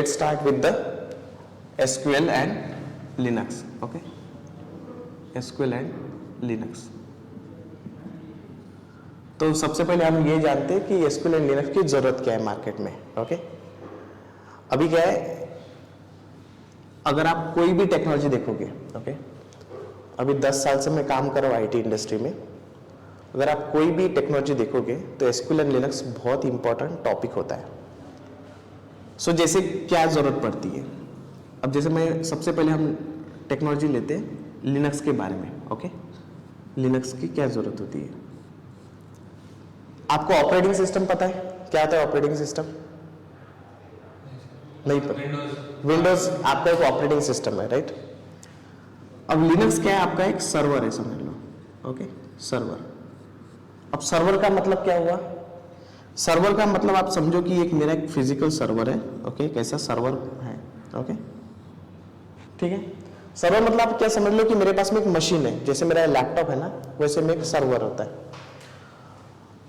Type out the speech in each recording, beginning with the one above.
let's start with the SQL and Linux. Okay, SQL and Linux. तो सबसे पहले हम ये जानते हैं कि SQL एंड लिनक्स की जरूरत क्या है मार्केट में. ओके, अभी क्या है, अगर आप कोई भी टेक्नोलॉजी देखोगे, ओके, अभी 10 साल से मैं काम कर रहा हूँ IT इंडस्ट्री में. अगर आप कोई भी टेक्नोलॉजी देखोगे तो SQL एंड लिनक्स बहुत इंपॉर्टेंट टॉपिक होता है. सो जैसे क्या जरूरत पड़ती है, अब जैसे मैं सबसे पहले हम टेक्नोलॉजी लेते हैं लिनक्स के बारे में. ओके, लिनक्स की क्या जरूरत होती है. आपको ऑपरेटिंग सिस्टम पता है क्या होता है? ऑपरेटिंग सिस्टम नहीं पता. विंडोज आपका एक ऑपरेटिंग सिस्टम है, राइट. अब लिनक्स क्या है? आपका एक सर्वर है, समझ लो. Okay, server. अब सर्वर का मतलब क्या हुआ? सर्वर का मतलब आप समझो कि एक मेरा एक फिजिकल सर्वर है. ओके, कैसा सर्वर है. ओके, ठीक है. सर्वर मतलब आप क्या समझ लो कि मेरे पास में एक मशीन है, जैसे मेरा लैपटॉप है ना, वैसे में एक सर्वर होता है.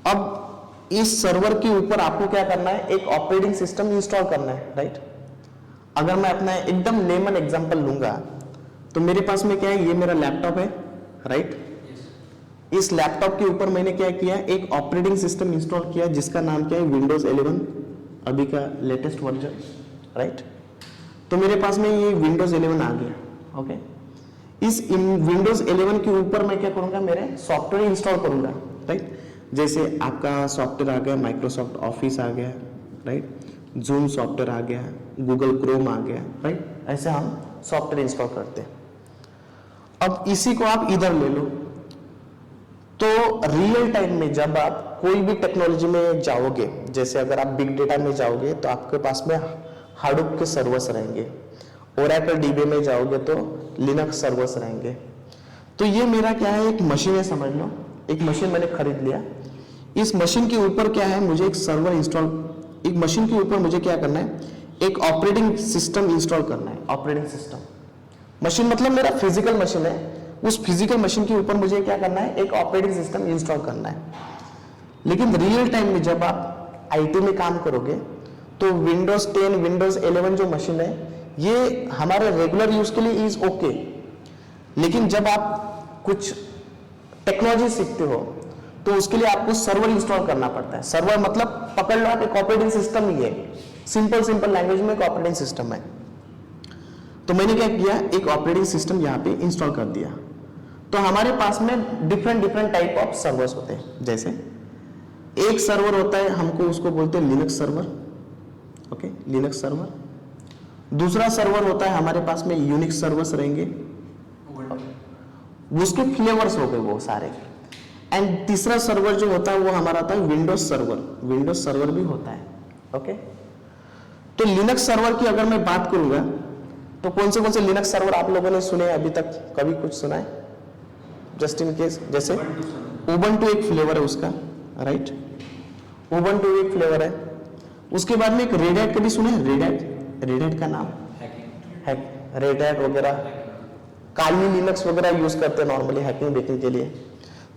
अब इस सर्वर के ऊपर आपको क्या करना है? एक ऑपरेटिंग सिस्टम इंस्टॉल करना है, राइट. अगर मैं अपना एकदम लेमन एग्जांपल लूंगा तो मेरे पास में क्या है, ये मेरा लैपटॉप है, राइट. इस लैपटॉप के ऊपर मैंने क्या किया, एक ऑपरेटिंग सिस्टम इंस्टॉल किया जिसका नाम क्या है, विंडोज 11, अभी का लेटेस्ट वर्जन, राइट. तो मेरे पास में ये विंडोज 11 आ गया. ओके, इस विंडोज 11 के ऊपर मैं क्या करूंगा, मेरे सॉफ्टवेयर इंस्टॉल करूंगा, राइट. जैसे आपका सॉफ्टवेयर आ गया, माइक्रोसॉफ्ट ऑफिस आ गया, राइट, जूम सॉफ्टवेयर आ गया, गूगल क्रोम आ गया, राइट. ऐसे हम सॉफ्टवेयर इंस्टॉल करते हैं. अब इसी को आप इधर ले लो, तो रियल टाइम में जब आप कोई भी टेक्नोलॉजी में जाओगे, जैसे अगर आप बिग डेटा में जाओगे तो आपके पास में हाडूप के सर्वर्स रहेंगे. ओरेकल डीबी में जाओगे तो लिनक्स सर्वर्स रहेंगे. तो ये मेरा क्या है, एक मशीन है, समझ लो. एक मशीन मैंने खरीद लिया. इस मशीन के ऊपर क्या है, मुझे एक सर्वर इंस्टॉल, एक मशीन के ऊपर मुझे क्या करना है, एक ऑपरेटिंग सिस्टम इंस्टॉल करना है. ऑपरेटिंग सिस्टम, मशीन मतलब मेरा फिजिकल मशीन है. उस फिजिकल मशीन के ऊपर मुझे क्या करना है, एक ऑपरेटिंग सिस्टम इंस्टॉल करना है. लेकिन रियल टाइम में जब आप IT में काम करोगे तो विंडोज 10, विंडोज 11 जो मशीन है, ये हमारे रेगुलर यूज के लिए इज ओके. लेकिन जब आप कुछ टेक्नोलॉजी सीखते हो तो उसके लिए आपको सर्वर इंस्टॉल करना पड़ता है. सर्वर मतलब पकड़ लो आप, एक ऑपरेटिंग सिस्टम ही है. सिंपल लैंग्वेज में एक ऑपरेटिंग सिस्टम है. तो मैंने क्या किया, एक ऑपरेटिंग सिस्टम यहाँ पे इंस्टॉल कर दिया. तो हमारे पास में डिफरेंट टाइप ऑफ सर्वर्स होते हैं. जैसे एक सर्वर होता है, हमको उसको बोलते हैं Linux server. Okay, Linux server. दूसरा सर्वर होता है हमारे पास में यूनिक्स सर्वर्स रहेंगे, उसके फ्लेवर्स हो गए वो सारे. एंड तीसरा सर्वर जो होता है वो हमारा आता है विंडोज सर्वर. विंडोज सर्वर भी होता है. ओके, तो लिनक्स सर्वर की अगर मैं बात करूंगा तो कौन से लिनक्स सर्वर आप लोगों ने सुने अभी तक? कभी कुछ सुना है? जस्ट इन केस, जैसे उबंटू एक फ्लेवर है उसका, राइट. उबंटू एक फ्लेवर है. उसके बाद में एक रेड हैट, कभी सुने? रेड हैट का नाम है, रेड हैट वगैरह, काली लिनक्स वगैरह यूज करते हैं नॉर्मली हैकिंग बेकिंग के लिए.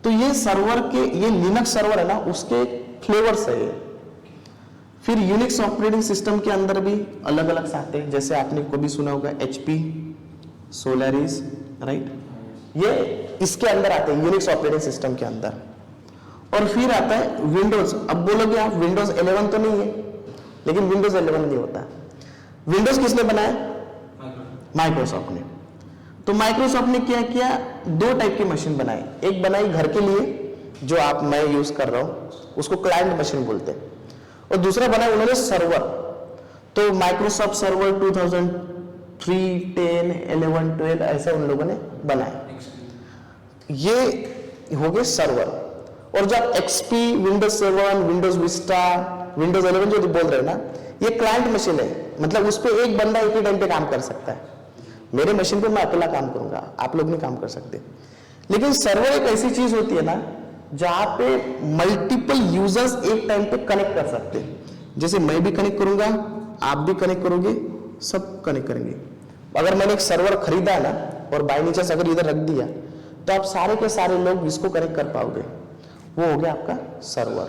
तो ये सर्वर के, ये लिनक्स सर्वर है ना, उसके फ्लेवर्स है ये. फिर यूनिक्स ऑपरेटिंग सिस्टम के अंदर भी अलग अलग आते हैं. जैसे आपने कभी सुना होगा HP, सोलारिस, राइट. ये इसके अंदर आते हैं यूनिक्स ऑपरेटिंग सिस्टम के अंदर. और फिर आता है विंडोज. अब बोलोगे आप विंडोज 11 तो नहीं है, लेकिन विंडोज 11 नहीं होता. विंडोज किसने बनाया? माइक्रोसॉफ्ट ने. तो माइक्रोसॉफ्ट ने क्या किया, 2 टाइप की मशीन बनाई. एक बनाई घर के लिए, जो आप मैं यूज कर रहा हूं, उसको क्लाइंट मशीन बोलते हैं. और दूसरा बनाया उन्होंने सर्वर. तो माइक्रोसॉफ्ट सर्वर 2003, 10, 11, 12 ऐसे उन लोगों ने बनाए. ये हो गए सर्वर. और जब XP, Windows 7, Windows Vista, Windows 11 जो बोल रहे हैं ना, ये क्लाइंट मशीन है. मतलब उस पर एक बंदा एक ही टाइम पे काम कर सकता है. मेरे मशीन पे मैं अकेला काम करूंगा, आप लोग नहीं काम कर सकते. लेकिन सर्वर एक ऐसी चीज होती है ना जहां पे मल्टीपल यूजर्स एक टाइम पे कनेक्ट कर सकते हैं. जैसे मैं भी कनेक्ट करूंगा, आप भी कनेक्ट करोगे, सब कनेक्ट करेंगे. अगर मैंने एक सर्वर खरीदा ना और बाय नेचर अगर इधर रख दिया तो आप सारे के सारे लोग इसको कनेक्ट कर पाओगे. वो हो गया आपका सर्वर.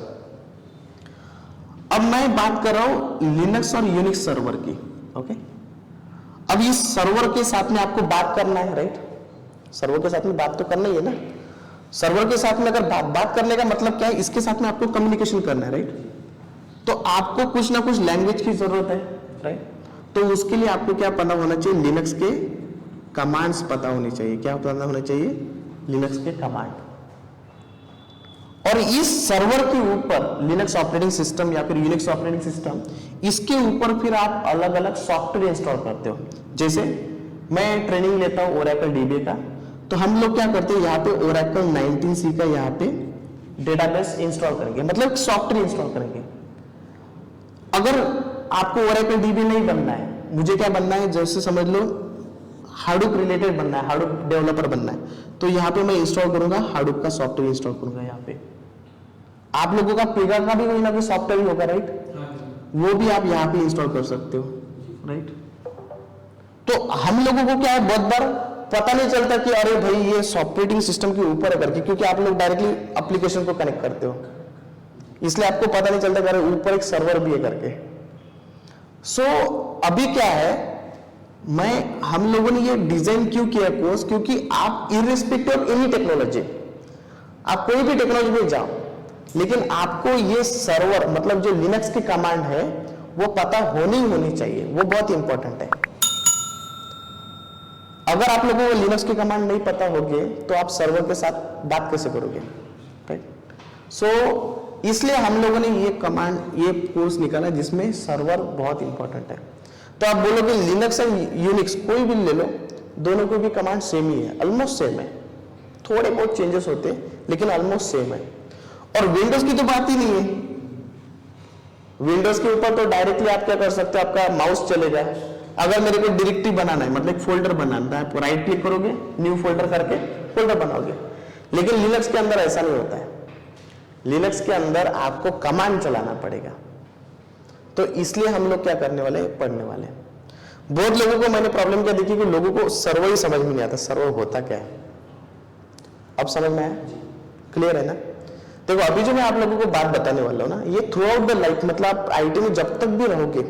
अब मैं बात कर रहा हूं लिनक्स और यूनिक्स सर्वर की. ओके। अब इस सर्वर के साथ में आपको बात करना है, राइट? सर्वर के साथ में बात तो करना ही है ना। सर्वर के साथ में अगर बात करने का मतलब क्या है, इसके साथ में आपको कम्युनिकेशन करना है, राइट? तो आपको कुछ ना कुछ लैंग्वेज की जरूरत है, राइट? तो उसके लिए आपको क्या पता होना चाहिए, लिनक्स के कमांड्स पता होनी चाहिए। क्या पता होना चाहिए, लिनक्स के कमांड। और इस सर्वर के ऊपर लिनक्स ऑपरेटिंग सिस्टम या फिर यूनिक्स ऑपरेटिंग सिस्टम, इसके ऊपर फिर आप अलग अलग सॉफ्टवेयर इंस्टॉल करते हो। जैसे मैं ट्रेनिंग लेता हूं ओरेकल डीबी का, तो हम लोग क्या करते हैं, यहाँ पे ओरेकल 19c का यहाँ पे डेटाबेस इंस्टॉल करेंगे, मतलब सॉफ्टवेयर इंस्टॉल करेंगे। अगर आपको ओरेकल डीबी नहीं बनना है, मुझे क्या बनना है, जैसे समझ लो हाडूप रिलेटेड बनना है, हाडूप डेवलपर बनना है, तो यहाँ पे मैं इंस्टॉल करूंगा हाडूप का सॉफ्टवेयर इंस्टॉल करूंगा। यहाँ पे आप लोगों का पेगा का भी कोई ना कोई सॉफ्टवेयर होगा, राइट? वो भी आप यहाँ पे इंस्टॉल कर सकते हो, राइट? तो हम लोगों को क्या है, बहुत बार पता नहीं चलता कि अरे भाई ये ऑपरेटिंग सिस्टम के ऊपर है करके, क्योंकि आप लोग डायरेक्टली एप्लीकेशन को कनेक्ट करते हो, इसलिए आपको पता नहीं चलता कि अरे ऊपर एक सर्वर भी है करके। सो अभी क्या है, हम लोगों ने ये डिजाइन क्यों किया कोर्स, क्योंकि आप इररिस्पेक्टिव ऑफ एनी टेक्नोलॉजी, आप कोई भी टेक्नोलॉजी में जाओ, लेकिन आपको ये सर्वर मतलब जो लिनक्स की कमांड है वो पता होनी चाहिए, वो बहुत इंपॉर्टेंट है। अगर आप लोगों को लिनक्स की कमांड नहीं पता होगी तो आप सर्वर के साथ बात कैसे करोगे, राइट? सो इसलिए हम लोगों ने ये कमांड, ये कोर्स निकाला जिसमें सर्वर बहुत इंपॉर्टेंट है। तो आप बोलोगे लिनक्स और यूनिक्स कोई भी ले लो, दोनों को भी कमांड सेम ही है, ऑलमोस्ट सेम है, थोड़े बहुत चेंजेस होते हैं लेकिन ऑलमोस्ट सेम है। और विंडोज की तो बात ही नहीं है। विंडोज के ऊपर तो डायरेक्टली आप क्या कर सकते हो, आपका माउस चलेगा। अगर मेरे को डायरेक्टरी बनाना है, मतलब एक फोल्डर बनाना है, आप राइट क्लिक करोगे, न्यू फोल्डर करके फोल्डर बनाओगे। लेकिन लिनक्स के अंदर ऐसा नहीं होता है। लिनक्स के अंदर आपको कमांड चलाना पड़ेगा। तो इसलिए हम लोग क्या करने वाले, पढ़ने वाले। बहुत लोगों को मैंने प्रॉब्लम क्या देखी कि लोगों को सर्वर ही समझ में नहीं आता, सर्वर होता क्या है। अब समझ में आया, क्लियर है ना? देखो अभी जो मैं आप लोगों को बात बताने वाला हूं ना, ये थ्रू आउट द लाइफ, मतलब आप आईटी में जब तक भी रहोगे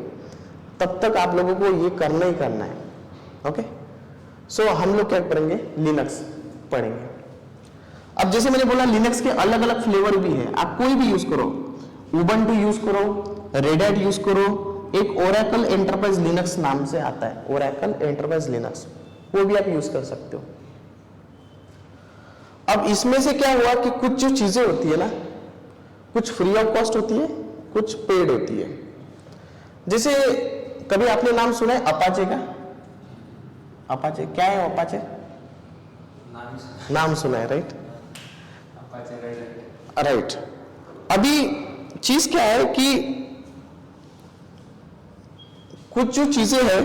तब तक आप लोगों को ये करना ही करना है, ओके? सो हम लोग क्या करेंगे, लिनक्स पढ़ेंगे। अब जैसे मैंने बोला लिनक्स के अलग अलग फ्लेवर भी है, आप कोई भी यूज करो, उबंटू यूज करो, रेड हैट यूज करो, एक ओरेकल एंटरप्राइज लिनक्स नाम से आता है, ओरेकल एंटरप्राइज लिनक्स, वो भी आप यूज कर सकते हो। अब इसमें से क्या हुआ कि कुछ जो चीजें होती है ना, कुछ फ्री ऑफ कॉस्ट होती है, कुछ पेड होती है। जैसे कभी आपने नाम सुना है अपाचे का? अपाचे क्या है, अपाचे नाम सुना है, राइट? राइट। अभी चीज क्या है कि कुछ जो चीजें हैं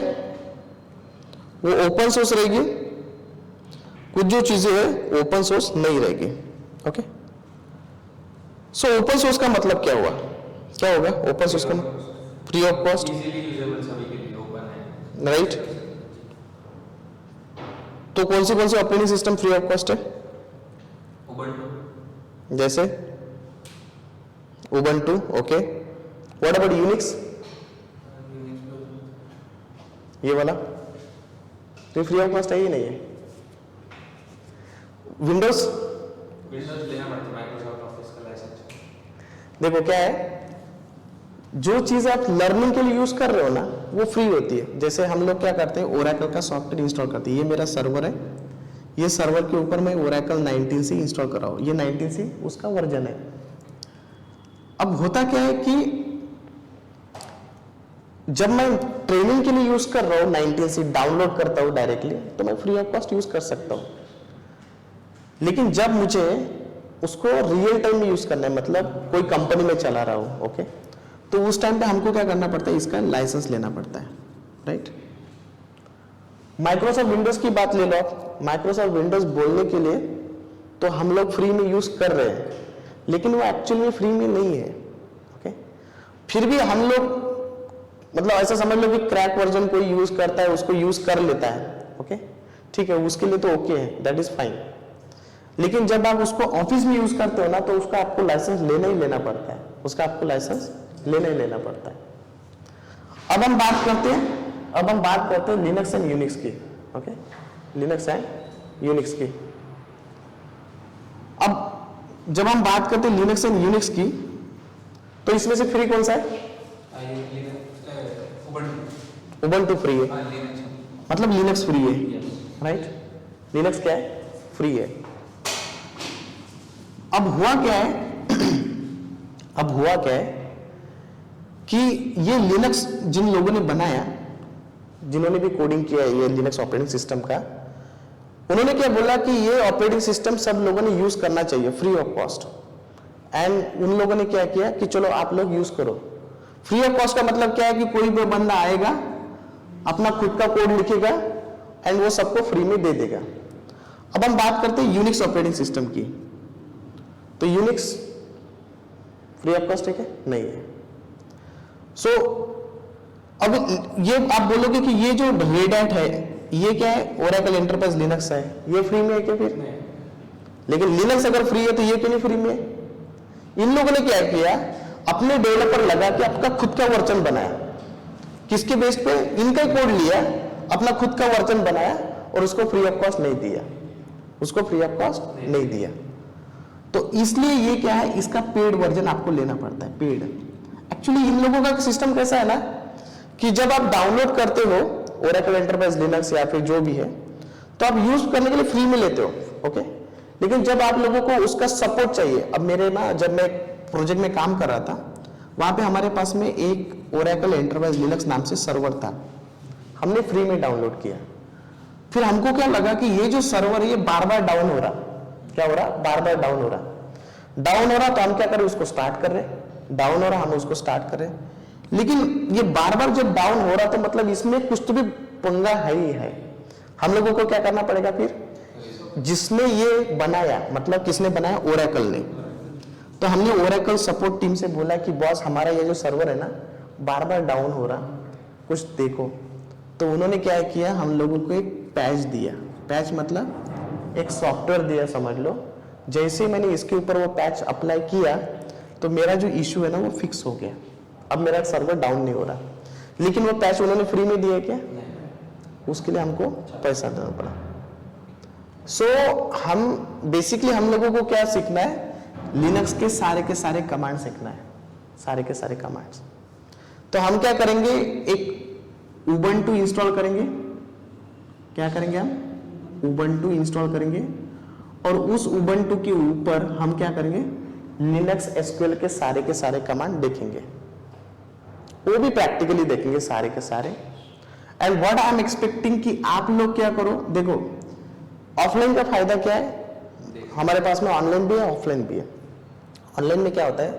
वो ओपन सोर्स रहेगी, कुछ जो चीजें हैं ओपन सोर्स नहीं रहेगी, ओके? सो ओपन सोर्स का मतलब क्या हुआ, क्या होगा ओपन सोर्स का? Free of cost, right? तो कौन सी operating system free of cost है? जैसे Ubuntu, okay. What about Unix? ये वाला तो फ्री ऑफ कॉस्ट है ही नहीं है। विंडोज लेना पड़ता है, माइक्रोसॉफ्ट ऑफिस का लाइसेंस। देखो क्या है, जो चीज आप लर्निंग के लिए यूज कर रहे हो ना वो फ्री होती है। जैसे हम लोग क्या करते हैं, ओरेकल का सॉफ्टवेयर इंस्टॉल करते हैं। ये मेरा सर्वर है, ये सर्वर के ऊपर मैं ओरेकल 19c इंस्टॉल कर रहा हूं, ये 19c उसका वर्जन है। अब होता क्या है कि जब मैं ट्रेनिंग के लिए यूज कर रहा हूं 19c डाउनलोड करता हूं डायरेक्टली, तो मैं फ्री ऑफ कॉस्ट यूज कर सकता हूं। लेकिन जब मुझे उसको रियल टाइम में यूज करना है, मतलब कोई कंपनी में चला रहा हूं, ओके, तो उस टाइम पे हमको क्या करना पड़ता है, इसका लाइसेंस लेना पड़ता है, राइट? माइक्रोसॉफ्ट विंडोज की बात ले लो आप, माइक्रोसॉफ्ट विंडोज बोलने के लिए तो हम लोग फ्री में यूज कर रहे हैं, लेकिन वो एक्चुअली में फ्री में नहीं है, ओके? फिर भी हम लोग मतलब ऐसा समझ लो कि क्रैक वर्जन कोई यूज करता है, उसको यूज कर लेता है, ओके, ठीक है, उसके लिए तो ओके है, दैट इज फाइन। लेकिन जब आप उसको ऑफिस में यूज करते हो ना, तो उसका आपको लाइसेंस लेना ही लेना पड़ता है, उसका आपको लाइसेंस लेना ही लेना पड़ता है। अब हम बात करते हैं अब हम बात करते हैं लिनक्स एंड यूनिक्स की। ओके, लिनक्स एंड यूनिक्स की। अब जब हम बात करते हैं लिनक्स एंड यूनिक्स की, तो इसमें से फ्री कौन सा है? उबंटू फ्री है, मतलब लिनक्स फ्री है, राइट? लिनक्स क्या है? फ्री है। अब हुआ क्या है अब हुआ क्या है कि ये लिनक्स जिन लोगों ने बनाया, जिन्होंने भी कोडिंग किया है ये लिनक्स ऑपरेटिंग सिस्टम का, उन्होंने क्या बोला कि ये ऑपरेटिंग सिस्टम सब लोगों ने यूज करना चाहिए फ्री ऑफ कॉस्ट। एंड उन लोगों ने क्या किया कि चलो आप लोग यूज करो। फ्री ऑफ कॉस्ट का मतलब क्या है कि कोई भी बंदा आएगा, अपना खुद का कोड लिखेगा एंड वो सबको फ्री में दे देगा। अब हम बात करते हैं यूनिक्स ऑपरेटिंग सिस्टम की। तो यूनिक्स फ्री ऑफ कॉस्ट है? नहीं है। सो अब ये आप बोलोगे कि ये जो रेड हैट है ये क्या है? ओरेकल एंटरप्राइज लिनक्स है, ये फ्री में है क्या फिर? लेकिन लिनक्स अगर फ्री है तो ये क्यों नहीं फ्री में है? इन लोगों ने क्या किया, अपने डेवलपर लगा के आपका खुद का वर्जन बनाया। किसके बेस पे? इनका कोड लिया, अपना खुद का वर्जन बनाया और उसको फ्री ऑफ कॉस्ट नहीं दिया, उसको फ्री ऑफ कॉस्ट नहीं दिया। तो इसलिए ये क्या है, इसका पेड वर्जन आपको लेना पड़ता है, पेड। एक्चुअली इन लोगों का सिस्टम कैसा है ना कि जब आप डाउनलोड करते हो ओरेकल एंटरप्राइज लिनक्स या फिर जो भी है, तो आप यूज करने के लिए फ्री में लेते हो, ओके। लेकिन जब आप लोगों को उसका सपोर्ट चाहिए, अब मेरे ना जब मैं प्रोजेक्ट में काम कर रहा था, वहां पे हमारे पास में एक ओरेकल एंटरप्राइज लिनक्स नाम से सर्वर था, हमने फ्री में डाउनलोड किया। फिर हमको क्या लगा कि ये जो सर्वर है ये बार बार डाउन हो रहा, क्या हो रहा? बार बार डाउन हो रहा, तो हम क्या करें, उसको स्टार्ट कर रहे, डाउन हो रहा, हम उसको स्टार्ट कर रहे। लेकिन ये बार बार जब डाउन हो रहा तो मतलब इसमें कुछ तो भी पंगा है ही है। हम लोगों को क्या करना पड़ेगा फिर? जिसने ये बनाया, मतलब किसने बनाया? ओरेकल ने। तो हमने ओरेकल सपोर्ट टीम से बोला कि बॉस हमारा ये जो सर्वर है ना बार बार डाउन हो रहा, कुछ देखो। तो उन्होंने क्या किया, हम लोगों को एक पैच दिया। पैच मतलब एक सॉफ्टवेयर दिया समझ लो। जैसे ही मैंने इसके ऊपर वो पैच अप्लाई किया तो मेरा जो इशू है ना वो फिक्स हो गया, अब मेरा सर्वर डाउन नहीं हो रहा। लेकिन वो पैच उन्होंने फ्री में दिया क्या? उसके लिए हमको पैसा देना पड़ा। सो हम बेसिकली हम लोगों को क्या सीखना है? लिनक्स के सारे कमांड सीखना है, सारे के सारे कमांड्स। तो हम क्या करेंगे, एक उबंटू इंस्टॉल करेंगे। क्या करेंगे हम? उबंटू इंस्टॉल करेंगे और उस उबंटू के ऊपर हम क्या करेंगे, लिनक्स एसक्यूएल के सारे कमांड देखेंगे, वो भी प्रैक्टिकली देखेंगे सारे के सारे। And what I am expecting कि आप लोग क्या करो, देखो ऑफलाइन का फायदा क्या है, हमारे पास में ऑनलाइन भी है ऑफलाइन भी है। ऑनलाइन में क्या होता है,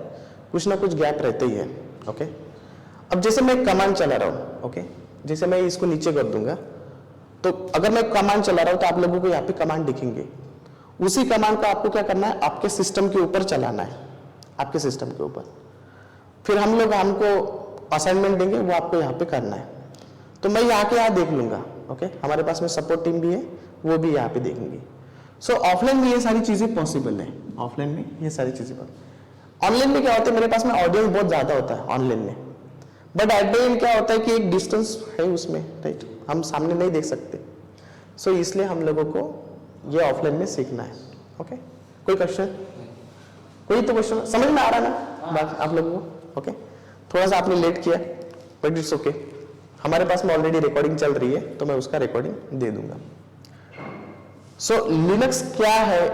कुछ ना कुछ गैप रहते ही है, ओके। अब जैसे मैं एक कमांड चला रहा हूँ, ओके, जैसे मैं इसको नीचे कर दूंगा, तो अगर मैं कमांड चला रहा हूँ तो आप लोगों को यहाँ पे कमांड दिखेंगे। उसी कमांड को आपको क्या करना है, आपके सिस्टम के ऊपर चलाना है, आपके सिस्टम के ऊपर। फिर हम लोग हमको असाइनमेंट देंगे, वो आपको यहाँ पे करना है। तो मैं यहाँ के यहाँ देख लूंगा, ओके। हमारे पास में सपोर्ट टीम भी है, वो भी यहाँ पे देखेंगे। सो ऑफलाइन में ये सारी चीजें पॉसिबल है, ऑफलाइन में ये सारी चीजें। ऑनलाइन में क्या होता है, मेरे पास में ऑडियंस बहुत ज्यादा होता है ऑनलाइन में, बट एट द एंड क्या होता है कि एक डिस्टेंस है उसमें, राइट, हम सामने नहीं देख सकते। सो इसलिए हम लोगों को ये ऑफलाइन में सीखना है, ओके। कोई क्वेश्चन? कोई तो क्वेश्चन समझ में आ रहा है ना बात आप लोगों को? ओके, थोड़ा सा आपने लेट किया बट इट्स ओके। हमारे पास में ऑलरेडी रिकॉर्डिंग चल रही है तो मैं उसका रिकॉर्डिंग दे दूंगा। सो लिनक्स क्या है,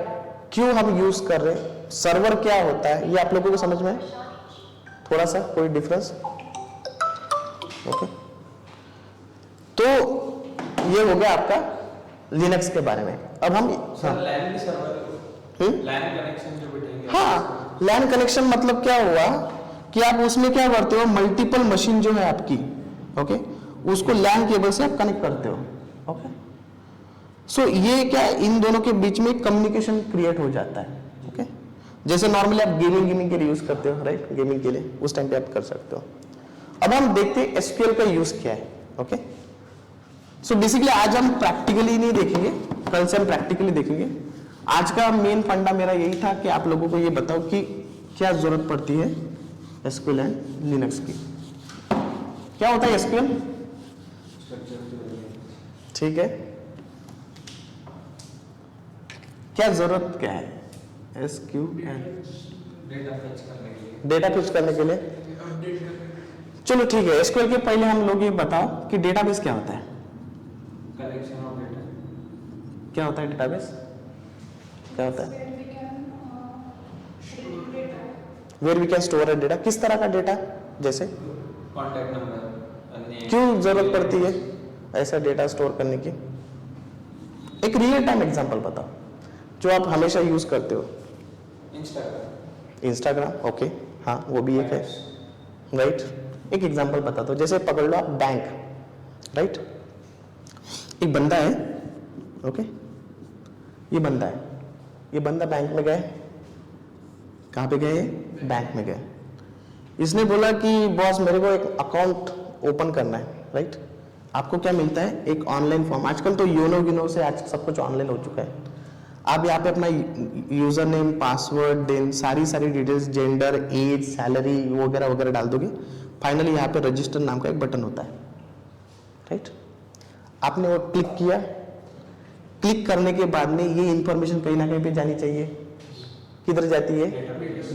क्यों हम यूज कर रहे हैं, सर्वर क्या होता है, ये आप लोगों को समझ में है? थोड़ा सा कोई डिफरेंस? ओके, तो ये हो गया आपका लिनक्स के बारे में। अब हम हाँ, लैन कनेक्शन मतलब क्या हुआ कि आप उसमें क्या करते हो, मल्टीपल मशीन जो है आपकी, ओके, उसको लैन केबल से आप कनेक्ट करते हो, ओके। सो ये क्या है, इन दोनों के बीच में कम्युनिकेशन क्रिएट हो जाता है, ओके। जैसे नॉर्मली आप गेमिंग के लिए यूज करते हो, राइट, गेमिंग के लिए उस टाइम पे आप कर सकते हो। अब हम देखते हैं एसक्यूएल का यूज क्या है, ओके। सो बेसिकली आज हम प्रैक्टिकली नहीं देखेंगे, कल से हम प्रैक्टिकली देखेंगे। आज का मेन फंडा मेरा यही था कि आप लोगों को ये बताओ कि क्या जरूरत पड़ती है एसक्यूएल एंड लिनक्स की। क्या होता है एसक्यूएल? ठीक है, क्या जरूरत क्या है SQL डेटा फिच करने के लिए? चलो ठीक है, SQL के पहले हम लोग ये बताओ कि डेटाबेस क्या होता है? Collection of data. क्या होता है डेटाबेस? क्या होता है? Where we can store data. किस तरह का डेटा? जैसे कॉन्टैक्ट नंबर। क्यों जरूरत पड़ती है ऐसा डेटा स्टोर करने की? एक रियल टाइम एग्जांपल बताओ जो आप हमेशा यूज करते हो। इंस्टाग्राम, ओके, हाँ वो भी एक है, राइट। एक एग्जांपल बता दो, जैसे पकड़ लो आप बैंक, राइट। एक बंदा है, ओके, ये बंदा बैंक में गए। कहाँ पे गए? बैंक में गए। इसने बोला कि बॉस मेरे को एक अकाउंट ओपन करना है, राइट। आपको क्या मिलता है? एक ऑनलाइन फॉर्म। आजकल तो योनो से आज सब कुछ ऑनलाइन हो चुका है। आप यहाँ पे अपना यूजर नेम, पासवर्ड, देन सारी डिटेल्स, जेंडर, एज, सैलरी वगैरह वगैरह डाल दोगे। फाइनली यहाँ पे रजिस्टर नाम का एक बटन होता है, राइट। आपने वो क्लिक किया। क्लिक करने के बाद में ये इंफॉर्मेशन कहीं ना कहीं पे जानी चाहिए। किधर जाती है?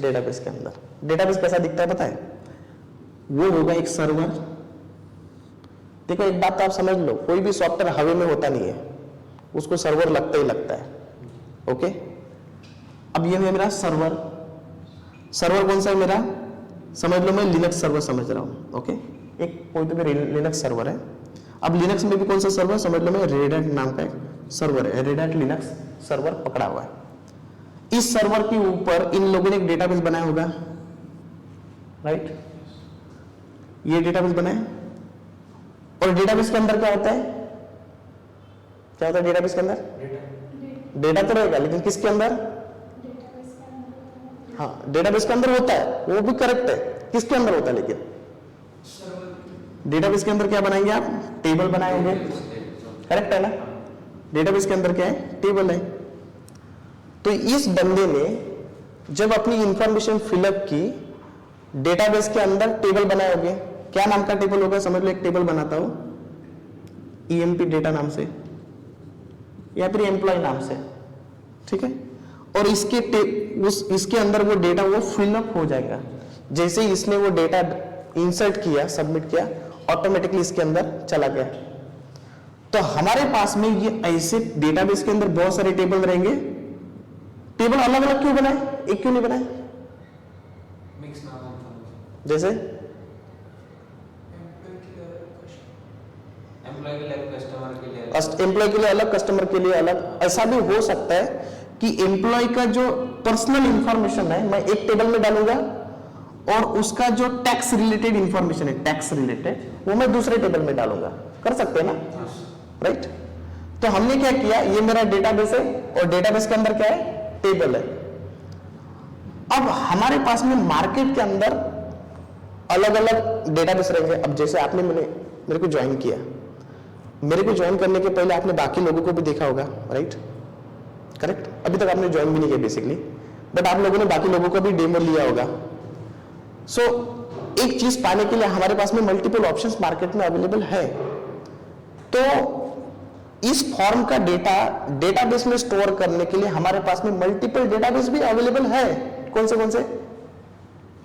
डेटाबेस के अंदर। डेटाबेस कैसा दिखता है पता है? वो होगा एक सर्वर। देखो एक बात तो आप समझ लो, कोई भी सॉफ्टवेयर हवा में होता नहीं है, उसको सर्वर लगता ही लगता है, ओके। अब ये है मेरा सर्वर। सर्वर कौन सा है मेरा? समझ लो मैं लिनक्स सर्वर समझ रहा हूं, ओके। एक कोई तो भी लिनक्स सर्वर है। अब लिनक्स में भी कौन सा सर्वर? समझ लो मैं रेड हैट नाम का एक सर्वर है, रेड हैट लिनक्स सर्वर पकड़ा हुआ है। इस सर्वर के ऊपर इन लोगों ने एक डेटाबेस बनाया होगा, राइट। ये डेटाबेस बनाया, और डेटाबेस के अंदर क्या होता है? क्या होता है डेटाबेस के अंदर? डेटा तो रहेगा, लेकिन किसके अंदर? हाँ, डेटाबेस के अंदर होता है, वो भी करेक्ट है। किसके अंदर होता है? लेकिन डेटाबेस के अंदर क्या बनाएंगे आप? टेबल बनाएंगे, करेक्ट है ना। डेटाबेस के अंदर क्या है? टेबल है। तो इस बंदे ने जब अपनी इंफॉर्मेशन फिलअप की, डेटाबेस के अंदर टेबल बनाओगे। क्या नाम का टेबल होगा? समझ लो एक टेबल बनाता हूं EMP डेटा नाम से या फिर एम्प्लॉय नाम से, ठीक है। और इसके अंदर वो डेटा वो फिलअप हो जाएगा। जैसे ही इसने वो डेटा इंसर्ट किया, सबमिट किया, ऑटोमेटिकली इसके अंदर चला गया। तो हमारे पास में ये ऐसे डेटाबेस के अंदर बहुत सारे टेबल रहेंगे। टेबल अलग अलग क्यों बनाए? एक क्यों नहीं बनाए? मिक्स ना हो। जैसे एम्प्लॉय के लिए कस्टमर के लिए अलग, कस्टमर के लिए अलग। ऐसा भी हो सकता है कि एम्प्लॉय का जो पर्सनल इंफॉर्मेशन है मैं एक टेबल में डालूंगा, और उसका जो टैक्स रिलेटेड इंफॉर्मेशन है, टैक्स रिलेटेड, वो मैं दूसरे टेबल में डालूंगा। कर सकते हैं ना, राइट। तो हमने क्या किया, ये मेरा डेटाबेस है और डेटाबेस के अंदर क्या है? टेबल है। अब हमारे पास में मार्केट के अंदर अलग अलग डेटाबेस रहेंगे। अब जैसे आपने मेरे को ज्वाइन किया, मेरे को ज्वाइन करने के पहले आपने बाकी लोगों को भी देखा होगा, राइट, करेक्ट। अभी तक आपने ज्वाइन भी नहीं किया बेसिकली, बट आप लोगों ने बाकी लोगों का भी डेमो लिया होगा। सो एक चीज पाने के लिए हमारे पास में मल्टीपल ऑप्शंस मार्केट में अवेलेबल है। तो इस फॉर्म का डेटा डेटाबेस में स्टोर करने के लिए हमारे पास में मल्टीपल डेटाबेस भी अवेलेबल है। कौन से?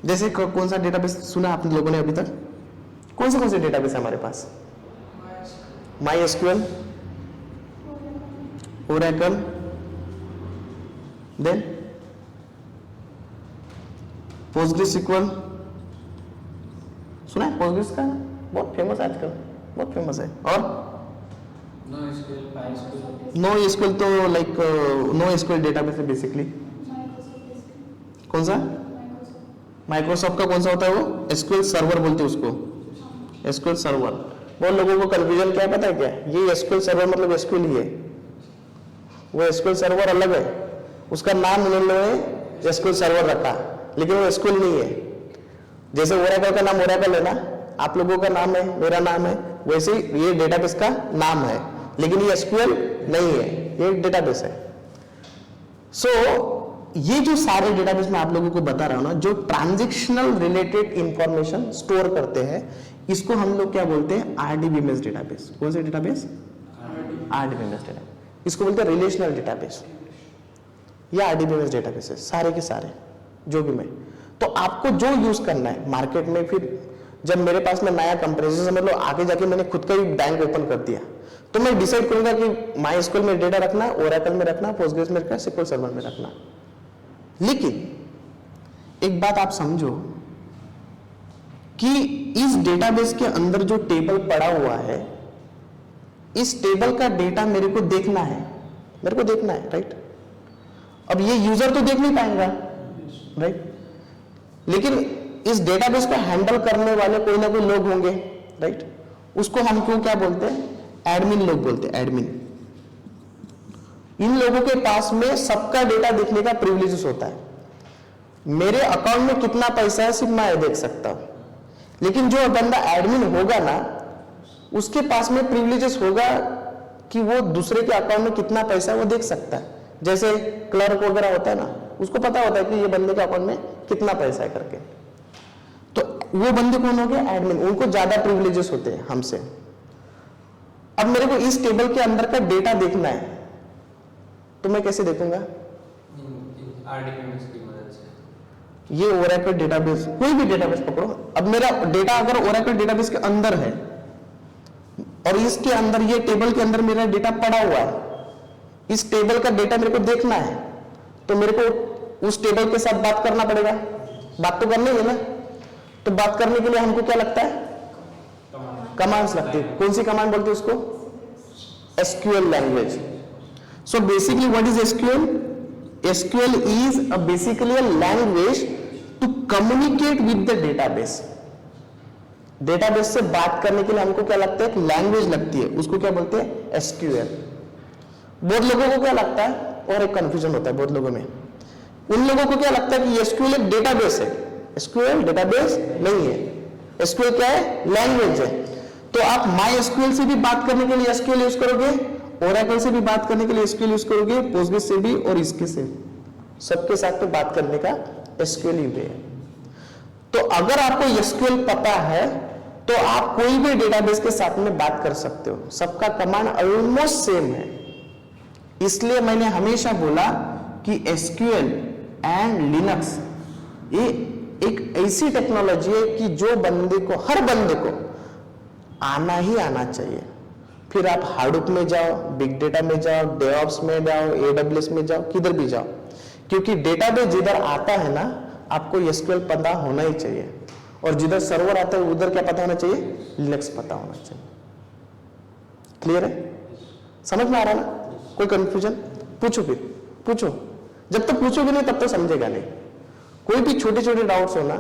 जैसे कौन सा डेटाबेस सुना आप लोगों ने अभी तक? कौन से डेटाबेस है हमारे पास? MySQL, Oracle, then PostgreSQL। सुना है Postgres का? बहुत फेमस है आजकल, बहुत फेमस है। और NoSQL तो लाइक NoSQL डेटाबेस है बेसिकली। कौन सा? माइक्रोसॉफ्ट का कौन सा होता है वो? SQL सर्वर बोलते हैं उसको, SQL सर्वर। बहुत लोगों को कंफ्यूजन क्या है पता है क्या? ये SQL सर्वर मतलब SQL ही है, वो SQL सर्वर अलग है। उसका नाम उन लोगों ने SQL सर्वर रखा, लेकिन वो SQL नहीं है। जैसे Oracle का नाम Oracle है ना, आप लोगों का नाम है, मेरा नाम है, वैसे ही ये डेटाबेस का नाम है, लेकिन ये SQL नहीं है, ये डेटाबेस है। सो ये जो सारे डेटाबेस मैं आप लोगों को बता रहा हूं ना, जो ट्रांजैक्शनल रिलेटेड इंफॉर्मेशन स्टोर करते हैं, इसको हम लोग क्या बोलते हैं? RDBMS database. कौन से डेटाबेस? RDBMS डेटा, इसको बोलते हैं रिलेशनल डेटाबेस या RDBMS डेटाबेस है सारे के सारे जो भी मैं। तो आपको जो यूज करना है मार्केट में, फिर जब मेरे पास में नया कंपनी, जैसे समझ लो आगे जाके मैंने खुद का ही बैंक ओपन कर दिया, तो मैं डिसाइड करूंगा कि MySQL में डेटा रखना है, Oracle में रखना, Postgres में रखना, SQL सर्वर में रखना। लेकिन एक बात आप समझो कि इस डेटाबेस के अंदर जो टेबल पड़ा हुआ है, इस टेबल का डेटा मेरे को देखना है, राइट। अब ये यूजर तो देख नहीं पाएगा, राइट, लेकिन इस डेटाबेस को हैंडल करने वाले कोई ना कोई लोग होंगे, राइट। उसको हम क्यों क्या बोलते हैं? एडमिन लोग बोलते हैं, एडमिन। इन लोगों के पास में सबका डेटा देखने का प्रिविलेजेस होता है। मेरे अकाउंट में कितना पैसा है सिर्फ मैं देख सकता हूं, लेकिन जो बंदा एडमिन होगा ना, उसके पास में प्रिविलेजेस होगा कि वो दूसरे के अकाउंट में कितना पैसा है वो देख सकता है। जैसे क्लर्क वगैरह होता है ना, उसको पता होता है कि ये बंदे के अकाउंट में कितना पैसा है करके। तो वो बंदे कौन हो गए? एडमिन। उनको ज्यादा प्रिविलेजेस होते हैं हमसे। अब मेरे को इस टेबल के अंदर का डेटा देखना है, तो मैं कैसे देखूंगा? RDBMS की मदद से। ये Oracle डेटाबेस, कोई भी डेटाबेस पकड़ो। अब मेरा डेटा अगर Oracle डेटाबेस के अंदर है और इसके अंदर, ये टेबल के अंदर मेरा डेटा पड़ा हुआ है, इस टेबल का डेटा मेरे को देखना है, तो मेरे को उस टेबल के साथ बात करना पड़ेगा। बात तो करनी है ना, तो बात करने के लिए हमको क्या लगता है? कमांड्स लगती है। कौन सी कमांड बोलते हैं उसको? SQL language. So basically what is SQL? SQL is basically a language to communicate with the database. Database से बात करने के लिए हमको क्या लगता है? एक लैंग्वेज लगती है, उसको क्या बोलते हैं? SQL। बहुत लोगों को क्या लगता है, और एक कंफ्यूजन होता है बहुत लोगों में, उन लोगों को क्या लगता है कि SQL एक डेटाबेस है। SQL डेटाबेस नहीं है, SQL क्या है? लैंग्वेज है। तो आप MySQL से भी बात करने के लिए SQL यूज करोगे, Oracle से भी बात करने के लिए SQL यूज करोगे, Postgres से भी और इसके से, सबके साथ तो बात करने का SQL ही है। तो अगर आपको SQL पता है तो आप कोई भी डेटाबेस के साथ में बात कर सकते हो। सबका कमांड ऑलमोस्ट सेम है। इसलिए मैंने हमेशा बोला कि SQL एंड लिनक्स ये एक ऐसी टेक्नोलॉजी है कि जो बंदे को, हर बंदे को आना ही आना चाहिए। फिर आप हाडूप में जाओ, बिग डेटा में जाओ, डेवऑप्स में जाओ, AWS में जाओ, किधर भी जाओ, क्योंकि डेटाबेस जिधर आता है ना, आपको SQL पता होना ही चाहिए, और जिधर सर्वर आता है उधर क्या पता होना चाहिए? लिनक्स पता होना चाहिए। क्लियर है? समझ में आ रहा है ना? कोई कंफ्यूजन? पूछो, फिर पूछो। जब तक पूछोगे नहीं तब तक समझेगा नहीं। कोई भी छोटे छोटे डाउट्स हो ना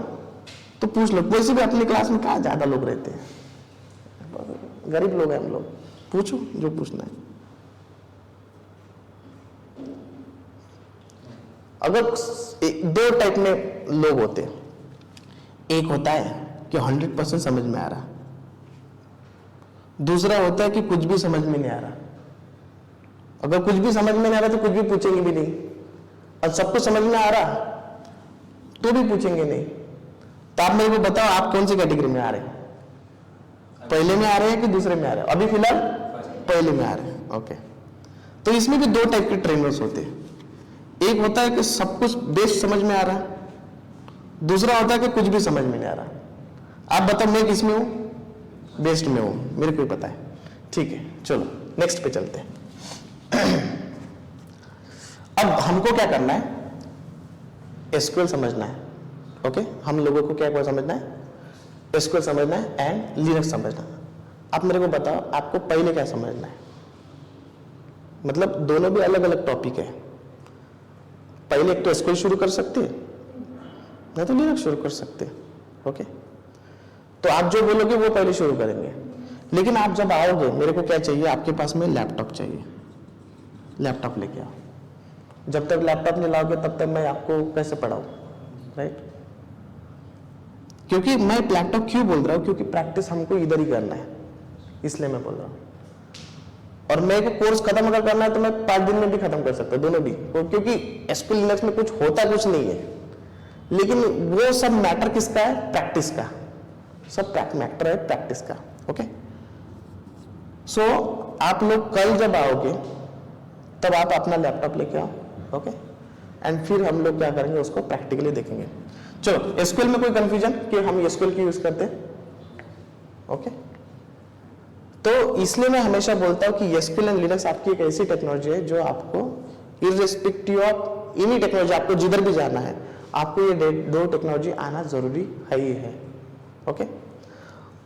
तो पूछ लो। वैसे भी अपनी क्लास में कहाँ ज्यादा लोग रहते हैं, गरीब लोग हैं हम लोग। पूछो जो पूछना है। अगर दो टाइप में लोग होते हैं, एक होता है कि 100% समझ में आ रहा, दूसरा होता है कि कुछ भी समझ में नहीं आ रहा। अगर कुछ भी समझ में नहीं आ रहा तो कुछ भी पूछेंगे भी नहीं, और सब कुछ समझ में आ रहा तो भी पूछेंगे नहीं। तो आप मेरे को बताओ, आप कौन सी कैटेगरी में आ रहे हैं? पहले में आ रहे हैं कि दूसरे में आ रहे हैं? अभी फिलहाल पहले में आ रहे हैं। ओके। तो इसमें भी दो टाइप के ट्रेनर्स होते हैं। एक होता है कि सब कुछ बेस्ट समझ में आ रहा है, दूसरा होता है कि कुछ भी समझ में नहीं आ रहा। आप बताओ मैं किस में हूं? बेस्ट में हूं, मेरे को पता है। ठीक है, चलो नेक्स्ट पे चलते हैं। अब हमको क्या करना है? SQL समझना है। ओके, हम लोगों को क्या समझना है? SQL समझना है एंड लिनक्स समझना है। आप मेरे को बताओ, आपको पहले क्या समझना है? मतलब दोनों भी अलग अलग टॉपिक है। पहले एक तो SQL शुरू कर सकते हैं, नहीं तो लिनक्स शुरू कर सकते हैं। ओके, तो आप जो बोलोगे वो पहले शुरू करेंगे। लेकिन आप जब आओगे, मेरे को क्या चाहिए? आपके पास में लैपटॉप चाहिए। लैपटॉप लेके आओ। जब तक लैपटॉप नहीं लाओगे तब तक मैं आपको कैसे पढ़ाऊं, राइट? क्योंकि मैं लैपटॉप क्यों बोल रहा हूं? क्योंकि प्रैक्टिस हमको इधर ही करना है, इसलिए मैं बोल रहा हूं। और मेरे को कोर्स खत्म अगर करना है तो मैं 5 दिन में भी खत्म कर सकता हूं, दोनों भी, क्योंकि SQL लिनक्स में कुछ होता कुछ नहीं है। लेकिन वो सब मैटर किसका है? प्रैक्टिस का। सब मैटर है प्रैक्टिस का। ओके, सो आप लोग कल जब आओगे तब आप अपना लैपटॉप लेके आओ, ओके, एंड फिर हम लोग क्या करेंगे उसको प्रैक्टिकली देखेंगे। चलो, एसक्यूएल में कोई कंफ्यूजन कि हम एसक्यूएल की यूज करते हैं? ओके, तो इसलिए मैं हमेशा बोलता हूं कि एसक्यूएल एंड लिनक्स आपकी एक ऐसी टेक्नोलॉजी है जो आपको इररिस्पेक्टिव ऑफ एनी टेक्नोलॉजी, आपको जिधर भी जाना है आपको ये दो टेक्नोलॉजी आना जरूरी है ही है। ओके,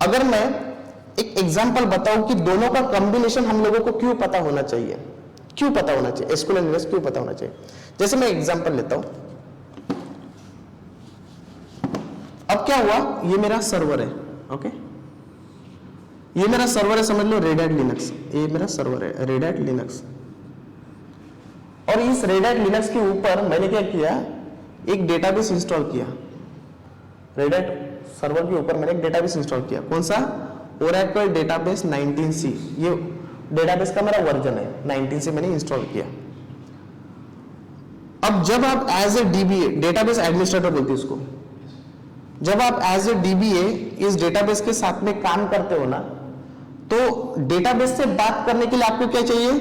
अगर मैं एक एग्जांपल बताऊं कि दोनों का कॉम्बिनेशन हम लोगों को क्यों पता होना चाहिए, क्यों पता होना चाहिए, एसक्यूएल एंड लिनक्स क्यों पता होना चाहिए। जैसे मैं एग्जांपल लेता हूं, अब क्या हुआ, ये मेरा सर्वर है, ओके, ये मेरा सर्वर है, समझ लो रेड हैट लिनक्स, ये मेरा सर्वर है रेड हैट लिनक्स। और इस रेड हैट लिनक्स के ऊपर मैंने क्या किया, एक डेटाबेस इंस्टॉल किया। रेड हैट सर्वर के ऊपर मैंने एक डेटाबेस इंस्टॉल किया, कौन सा, ओरेकल डेटाबेस 19c, ये डेटाबेस का मेरा वर्जन है, 19c मैंने इंस्टॉल किया। अब जब आप as a DBA, database administrator बोलते हैं इसको, जब आप एज ए डीबीए इस डेटाबेस के साथ में काम करते हो ना, तो डेटाबेस से बात करने के लिए आपको क्या चाहिए,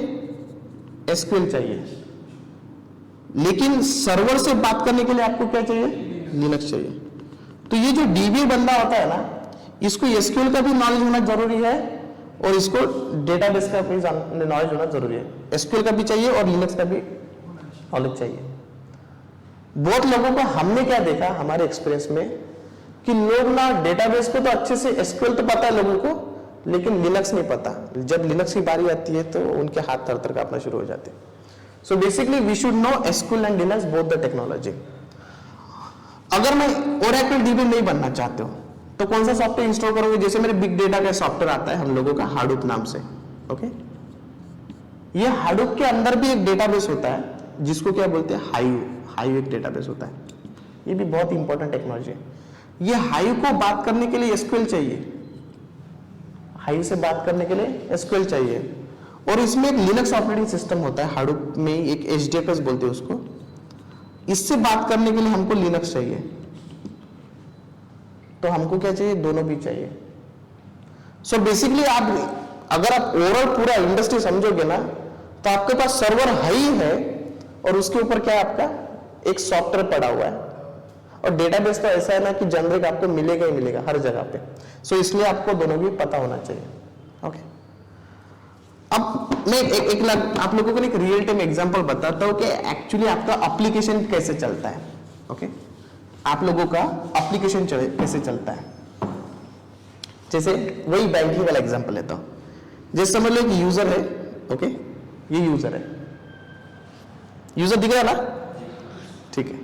एसक्यूएल चाहिए, लेकिन सर्वर से बात करने के लिए आपको क्या चाहिए, लिनक्स चाहिए। तो ये जो डीबीए बंदा होता है ना, इसको एसक्यूएल का भी नॉलेज होना जरूरी है और इसको डेटाबेस का भी नॉलेज होना जरूरी है, एसक्यूएल का भी चाहिए और लिनक्स का भी नॉलेज चाहिए। बहुत लोगों को हमने क्या देखा हमारे एक्सपीरियंस में कि लोग ना डेटाबेस को तो अच्छे से, एसक्यूएल तो पता है लोगों को, लेकिन लिनक्स नहीं पता। जब लिनक्स की बारी आती है तो उनके हाथ थर-थर कांपना शुरू हो जाते हैं। So basically we should know SQL and Linux both the technology. अगर मैं ओरेकल डीबी नहीं बनना चाहते हो तो कौन सा सॉफ्टवेयर इंस्टॉल करोगे, जैसे मेरे बिग डेटा का सॉफ्टवेयर आता है हम लोगों का हाडूप नाम से, ओके, ये हाडूप के अंदर भी एक डेटाबेस होता है जिसको क्या बोलते हैं, हाइव एक डेटाबेस होता है, ये भी बहुत इंपॉर्टेंट टेक्नोलॉजी है। ये हाइव को बात करने के लिए एसक्यूएल चाहिए, हाइव से बात करने के लिए एसक्यूएल चाहिए, और इसमें एक लिनक्स ऑपरेटिंग सिस्टम होता है हाडूप में, एक एचडीएफएस बोलते हैं उसको, इससे बात करने के लिए हमको लिनक्स चाहिए। तो हमको क्या चाहिए, दोनों भी चाहिए। सो बेसिकली आप अगर आप ओवरऑल पूरा इंडस्ट्री समझोगे ना, तो आपके पास सर्वर हाई है और उसके ऊपर क्या है, आपका एक सॉफ्टवेयर पड़ा हुआ है, और डेटाबेस तो ऐसा है ना कि जनरिक आपको मिलेगा ही मिलेगा हर जगह पे। सो इसलिए आपको दोनों भी पता होना चाहिए, ओके। अब मैं एक आप लोगों को एक रियल टाइम एग्जांपल बताता हूं कि एक्चुअली आपका एप्लीकेशन कैसे चलता है, ओके, आप लोगों का एप्लीकेशन कैसे चलता है। जैसे वही बैंकिंग वाला एग्जांपल लेता हूं, जैसे समझ लो एक यूजर है, ओके, ये यूजर है, यूजर दिख रहा है ना, ठीक है,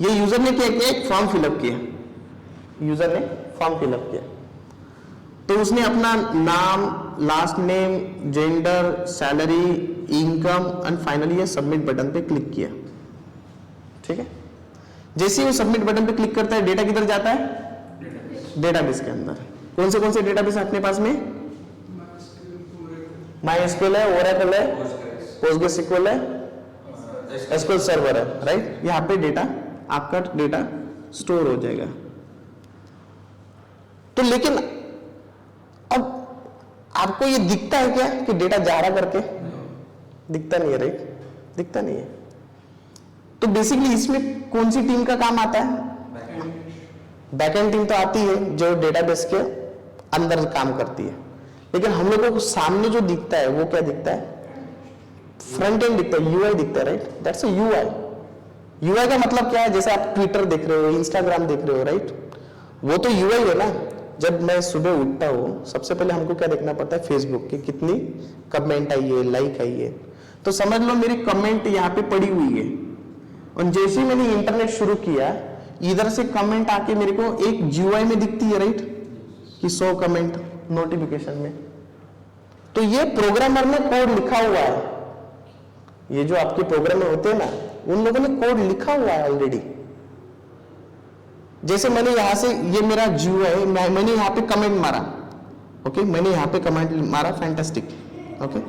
ये यूजर ने क्या किया, एक फॉर्म फिलअप किया, यूजर ने फॉर्म फिलअप किया, तो उसने अपना नाम, last name, gender, salary, income and finally ये सबमिट बटन पे क्लिक किया, ठीक है। जैसे ही वो सबमिट बटन पे क्लिक करता है, डेटा किधर जाता है, डेटाबेस के अंदर। कौन से डेटाबेस है अपने पास में, MySQL है, ओरेकल है, PostgreSQL है, एसक्यूएल सर्वर है, राइट। यहाँ पे डेटा, आपका डेटा स्टोर हो जाएगा। तो लेकिन अब आपको ये दिखता है क्या कि डेटा जा रहा करके, दिखता नहीं है, राइट, दिखता नहीं है। तो बेसिकली इसमें कौन सी टीम का काम आता है, बैकएंड टीम तो आती है जो डेटाबेस के अंदर काम करती है, लेकिन हम लोगों को सामने जो दिखता है वो क्या दिखता है, फ्रंट एंड दिखता है, यूआई दिखता है, right, that's a UI. UI का मतलब क्या है, जैसे आप ट्विटर देख रहे हो, इंस्टाग्राम देख रहे हो, राइट, वो तो यूआई है ना। जब मैं सुबह उठता हूँ सबसे पहले हमको क्या देखना पड़ता है, फेसबुक की कितनी कमेंट आई है, लाइक आई है, तो समझ लो मेरी कमेंट यहाँ पे पड़ी हुई है, और जैसे ही मैंने इंटरनेट शुरू किया इधर से कमेंट आके मेरे को एक जीयूआई में दिखती है, राइट, कि 100 कमेंट नोटिफिकेशन में। तो ये प्रोग्रामर ने कोड लिखा हुआ है, ये जो आपके प्रोग्रामर होते हैं ना, उन लोगों ने कोड लिखा हुआ है ऑलरेडी। जैसे मैंने यहां से, ये मेरा जीयूआई, मैंने यहाँ पे कमेंट मारा, ओके, मैंने यहाँ पे कमेंट मारा फैंटास्टिक, ओके,